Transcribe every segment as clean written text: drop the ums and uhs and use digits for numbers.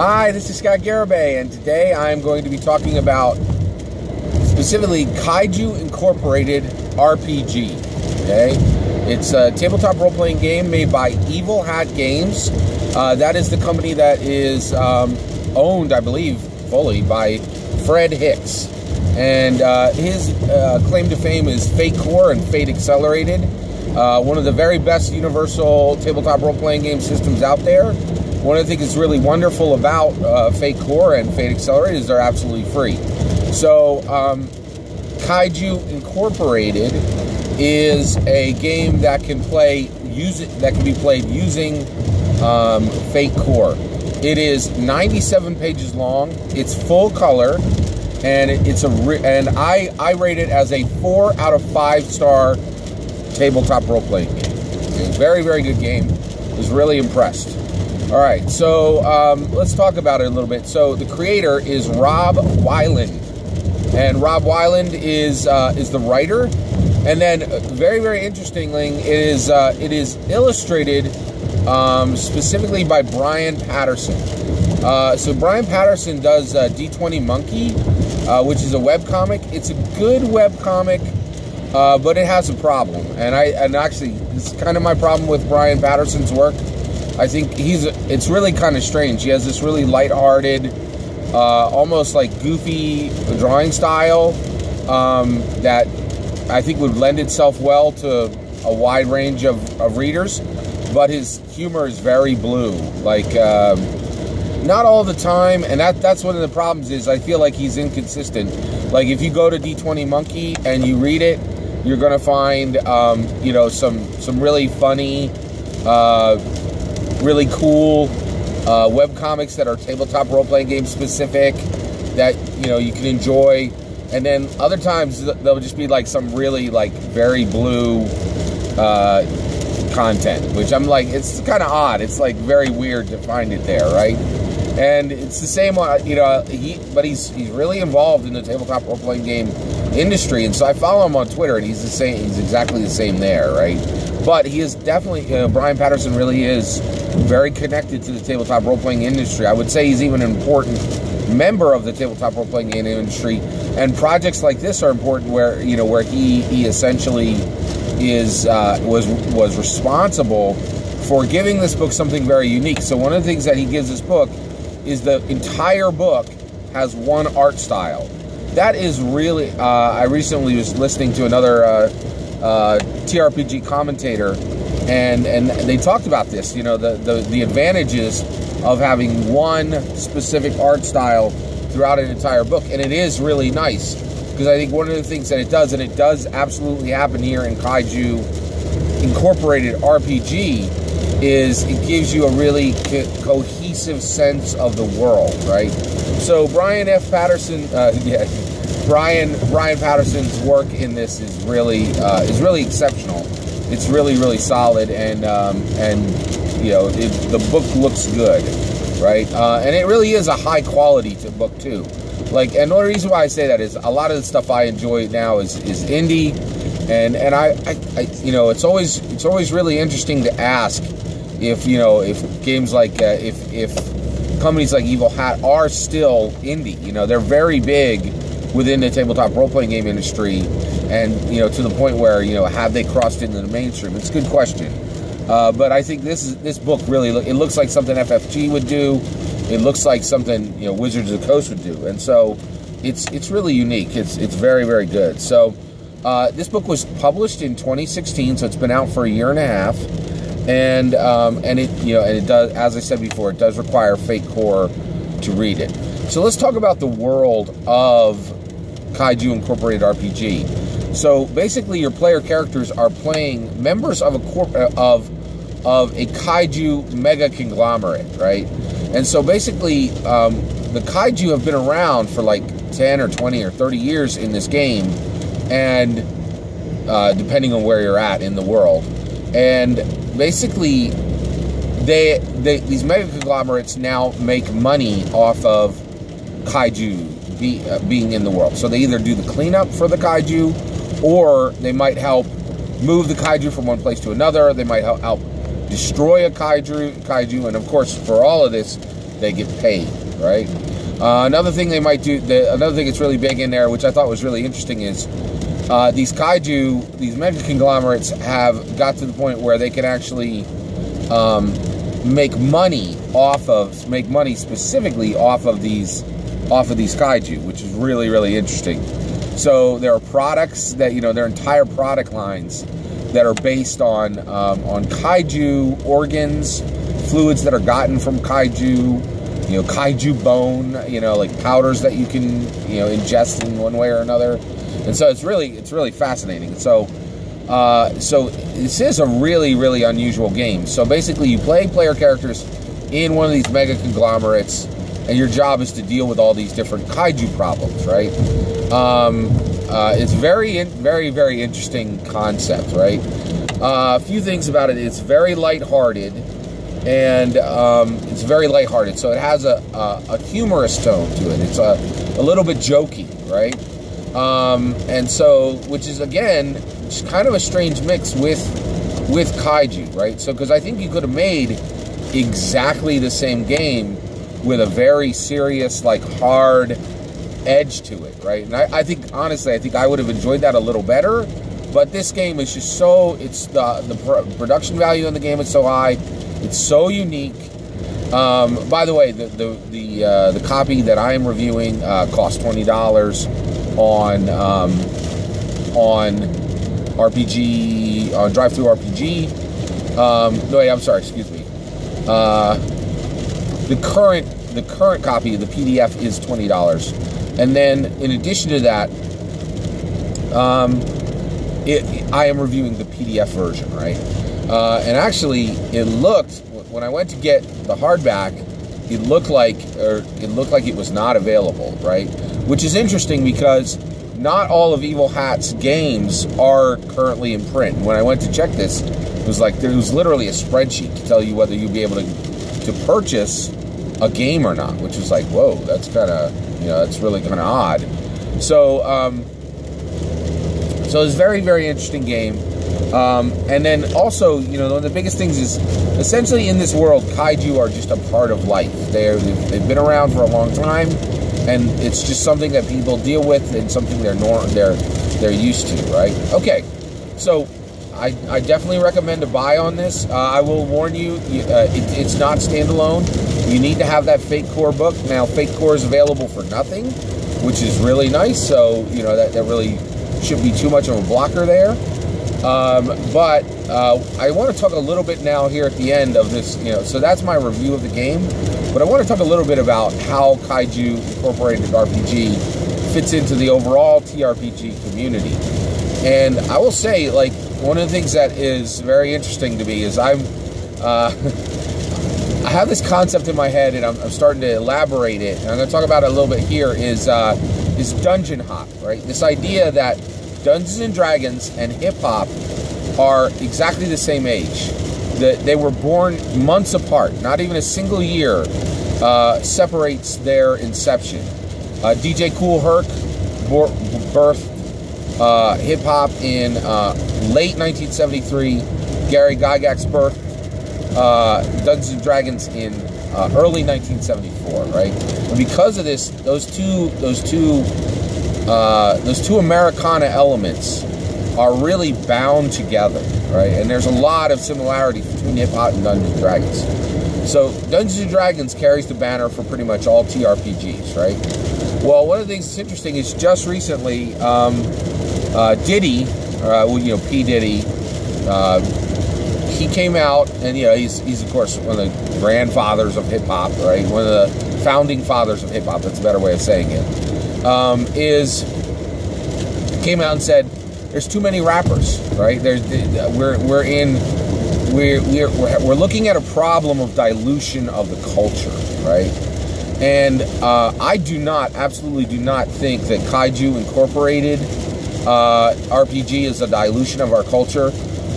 Hi, this is Scott Garibay, and today I'm going to be talking about specifically Kaiju Incorporated RPG. Okay, it's a tabletop role-playing game made by Evil Hat Games. That is the company that is owned, I believe, fully by Fred Hicks, and his claim to fame is Fate Core and Fate Accelerated. One of the very best universal tabletop role-playing game systems out there. One of the things that's really wonderful about Fate Core and Fate Accelerated is they're absolutely free. So, Kaiju Incorporated is a game that can be played using Fate Core. It is 97 pages long. It's full color, and I rate it as a 4 out of 5 star tabletop role-playing game. It's a very, very good game. I was really impressed. All right, so let's talk about it a little bit. So the creator is Rob Wieland, and Rob Wieland is the writer. And then, very, very interestingly, it is illustrated specifically by Brian Patterson. So Brian Patterson does D20 Monkey, which is a webcomic. It's a good webcomic, but it has a problem. And actually, this is kind of my problem with Brian Patterson's work. I think it's really kind of strange. He has this really lighthearted, almost like goofy drawing style that I think would lend itself well to a wide range of readers. But his humor is very blue, like not all the time, and that's one of the problems. Is I feel like he's inconsistent. Like if you go to D20 Monkey and you read it, you're gonna find some really funny, really cool webcomics that are tabletop role-playing game specific that you can enjoy, and then other times they'll just be like some really very blue content, which I'm like, it's kind of odd. It's like very weird to find it there, right? And it's the same one, but he's really involved in the tabletop role-playing game industry, and so I follow him on Twitter, and he's exactly the same there, right? But he is definitely, Brian Patterson really is very connected to the tabletop role-playing industry. I would say he's even an important member of the tabletop role-playing game industry, and projects like this are important where he essentially was responsible for giving this book something very unique. So one of the things that he gives this book is the entire book has one art style. That is really, I recently was listening to another TRPG commentator, and they talked about this, the advantages of having one specific art style throughout an entire book. And it is really nice, because I think one of the things that it does, and it does absolutely happen here in Kaiju Incorporated RPG, is it gives you a really cohesive sense of the world, right? So Brian Patterson's work in this is really exceptional. It's really, really solid, and the book looks good, right? And it really is a high quality book too. And the only reason why I say that is a lot of the stuff I enjoy now is indie, and I it's always really interesting to ask if games like if companies like Evil Hat are still indie. They're very big within the tabletop role-playing game industry, and to the point where have they crossed into the mainstream? It's a good question, but I think this book really it looks like something FFG would do. It looks like something Wizards of the Coast would do, and so it's really unique. It's very, very good. So this book was published in 2016, so it's been out for a year and a half, and it does, as I said before, it does require Fate Core to read it. So let's talk about the world of Kaiju Incorporated RPG. So basically, your player characters are playing members of a Kaiju mega conglomerate, right? And so basically, the Kaiju have been around for like 10 or 20 or 30 years in this game, and depending on where you're at in the world. And basically, these mega conglomerates now make money off of Kaiju being in the world. So they either do the cleanup for the Kaiju, or they might help move the Kaiju from one place to another. They might help destroy a Kaiju, and of course, for all of this, they get paid, right? Another thing they might do, another thing that's really big in there, which I thought was really interesting, is these kaiju, these mega conglomerates have got to the point where they can actually make money specifically off of these kaiju, which is really, really interesting. So there are products that, their entire product lines that are based on kaiju organs, fluids that are gotten from kaiju, kaiju bone, like powders that you can, ingest in one way or another. And so it's really fascinating. So this is a really, really unusual game. So basically you play player characters in one of these mega conglomerates, and your job is to deal with all these different kaiju problems, right? It's very, very interesting concept, right? A few things about it. It's very lighthearted, and it's very lighthearted. So it has a humorous tone to it. It's a little bit jokey, right? And so, which is again, just kind of a strange mix with kaiju, right? So, because I think you could have made exactly the same game with a very serious, like, hard edge to it, right? And I think, honestly, I would have enjoyed that a little better. But this game is just so, the production value in the game is so high, it's so unique. By the way, the copy that I am reviewing cost $20 on RPG, on Drive-Thru RPG. No, wait, I'm sorry, excuse me. The current copy, the PDF, is $20, and then in addition to that, I am reviewing the PDF version, right? And actually, it looked, when I went to get the hardback, it looked like it was not available, right? Which is interesting because not all of Evil Hat's games are currently in print. When I went to check this, it was like there was literally a spreadsheet to tell you whether you'd be able to purchase a game or not, which was like, whoa, that's kind of, that's really kind of odd. So, so it's a very, very interesting game. And then also, one of the biggest things is, essentially in this world, kaiju are just a part of life. They've been around for a long time, and it's just something that people deal with and something they're used to, right? Okay, so I definitely recommend a buy on this. I will warn you, it's not standalone. You need to have that Fate Core book. Now, Fate Core is available for nothing, which is really nice. So, that really shouldn't be too much of a blocker there. But I want to talk a little bit now here at the end of this, so that's my review of the game. But I want to talk a little bit about how Kaiju Incorporated RPG fits into the overall TRPG community. And I will say, like, one of the things that is very interesting to me is I have this concept in my head, and I'm starting to elaborate it, and I'm going to talk about it a little bit here, is dungeon hop, right? This idea that Dungeons and Dragons and hip-hop are exactly the same age. They were born months apart. Not even a single year separates their inception. DJ Kool Herc birthed hip-hop in late 1973. Gary Gygax birthed Dungeons and Dragons in early 1974, right? And because of this, those two Americana elements are really bound together, right? And there's a lot of similarities between hip-hop and Dungeons & Dragons. So Dungeons & Dragons carries the banner for pretty much all TRPGs, right? Well, one of the things that's interesting is just recently, Diddy, P. Diddy, he came out, and he's of course one of the grandfathers of hip-hop, right? One of the founding fathers of hip-hop, that's a better way of saying it. Came out and said, there's too many rappers, right? We're looking at a problem of dilution of the culture, right? And I absolutely do not think that Kaiju Incorporated RPG is a dilution of our culture.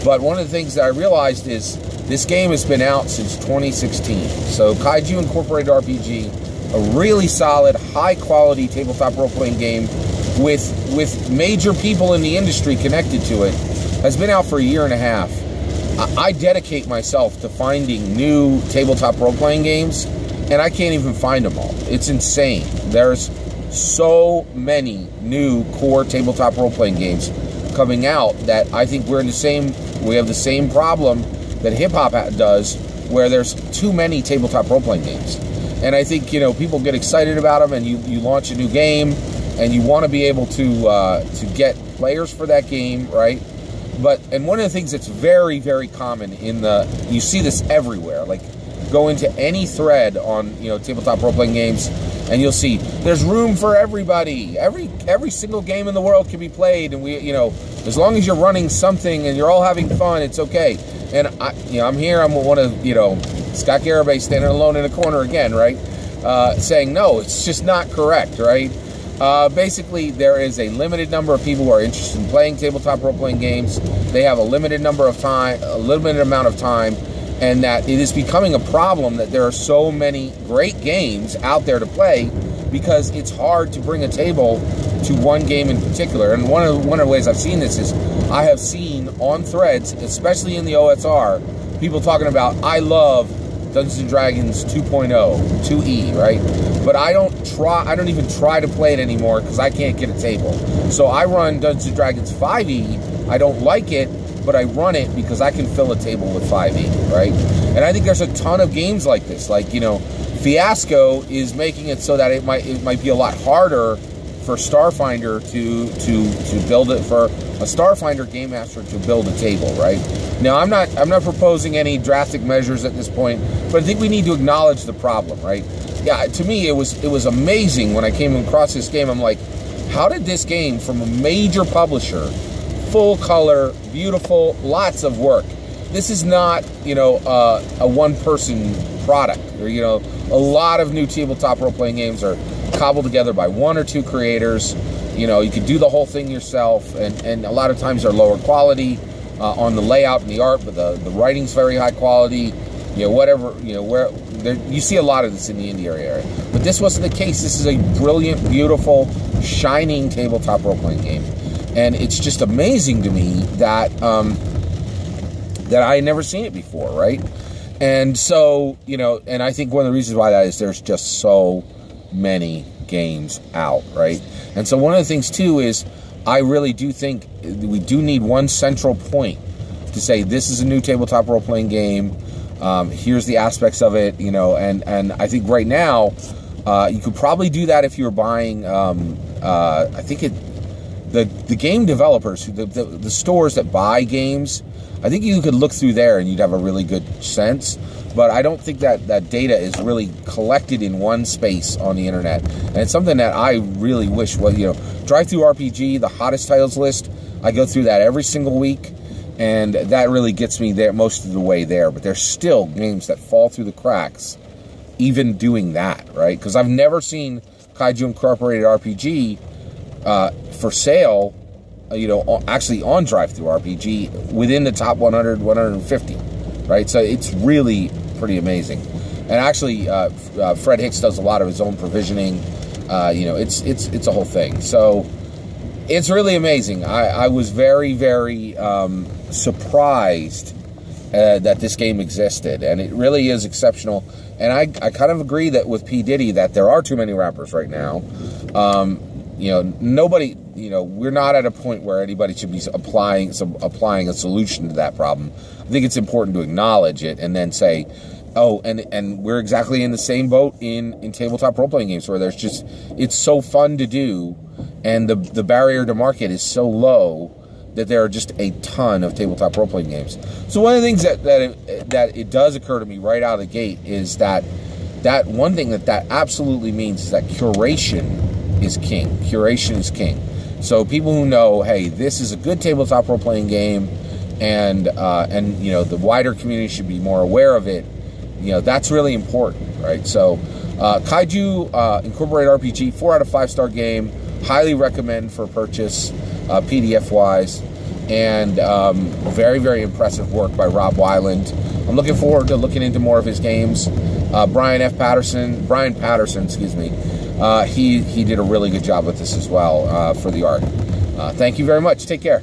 But one of the things that I realized is this game has been out since 2016. So Kaiju Incorporated RPG, a really solid, high-quality tabletop role-playing game with major people in the industry connected to it, has been out for a year and a half. I dedicate myself to finding new tabletop role-playing games and I can't even find them all. It's insane. There's so many new core tabletop role-playing games coming out that I think we have the same problem that hip-hop does, where there's too many tabletop role-playing games. And I think, people get excited about them, and you launch a new game, and you want to be able to get players for that game, right? And one of the things that's very, very common you see this everywhere, like go into any thread on, tabletop role-playing games, and you'll see there's room for everybody. Every single game in the world can be played, and as long as you're running something and you're all having fun, it's okay. And I'm here. I'm one of Scott Garibay standing alone in a corner again, right? Saying no, it's just not correct, right? Basically, there is a limited number of people who are interested in playing tabletop role-playing games. They have a limited amount of time, and that it is becoming a problem that there are so many great games out there to play, because it's hard to bring a table to one game in particular. And one of the ways I've seen this is I have seen on threads, especially in the OSR, people talking about, I love Dungeons & Dragons 2.0, 2E, right? But I don't even try to play it anymore because I can't get a table. So I run Dungeons & Dragons 5E. I don't like it, but I run it because I can fill a table with 5E, right? And I think there's a ton of games like this. Like, Fiasco is making it so that it might be a lot harder for Starfinder to build it, for a Starfinder game master to build a table, right? Now, I'm not proposing any drastic measures at this point, but I think we need to acknowledge the problem, right? Yeah, to me, it was amazing when I came across this game. I'm like, how did this game from a major publisher, full color, beautiful, lots of work? This is not, a one-person product. Or, a lot of new tabletop role-playing games are cobbled together by one or two creators. You can do the whole thing yourself, and a lot of times they're lower quality on the layout and the art, but the writing's very high quality. You see a lot of this in the indie area. But this wasn't the case. This is a brilliant, beautiful, shining tabletop role-playing game. And it's just amazing to me that I had never seen it before, right? And so, and I think one of the reasons why that is there's just so many games out, right? And so one of the things, too, is I really do think we do need one central point to say this is a new tabletop role-playing game. Here's the aspects of it, and I think right now you could probably do that if you were buying, the game developers, the stores that buy games, I think you could look through there and you'd have a really good sense. But I don't think that data is really collected in one space on the internet. And it's something that I really wish was, Drive-Thru RPG, the hottest titles list, I go through that every single week. And that really gets me there most of the way there. But there's still games that fall through the cracks, even doing that, right? Because I've never seen Kaiju Incorporated RPG for sale, actually on Drive-Thru RPG within the top 100, 150, right? So it's really pretty amazing. And actually, Fred Hicks does a lot of his own provisioning. It's a whole thing. So it's really amazing. I was very, very surprised that this game existed, and it really is exceptional. And I kind of agree that with P. Diddy that there are too many rappers right now. Nobody, we're not at a point where anybody should be applying a solution to that problem. I think it's important to acknowledge it and then say, oh, and we're exactly in the same boat in tabletop role-playing games where it's so fun to do, and the barrier to market is so low that there are just a ton of tabletop role-playing games. So one of the things that it does occur to me right out of the gate is that one thing that absolutely means is that curation is king. Curation is king. So people who know, hey, this is a good tabletop role-playing game, and the wider community should be more aware of it. That's really important, right? So Kaiju Incorporated RPG, 4 out of 5-star game. Highly recommend for purchase, PDF-wise, and very, very impressive work by Rob Wieland. I'm looking forward to looking into more of his games. Brian Patterson, excuse me. He did a really good job with this as well for the art. Thank you very much. Take care.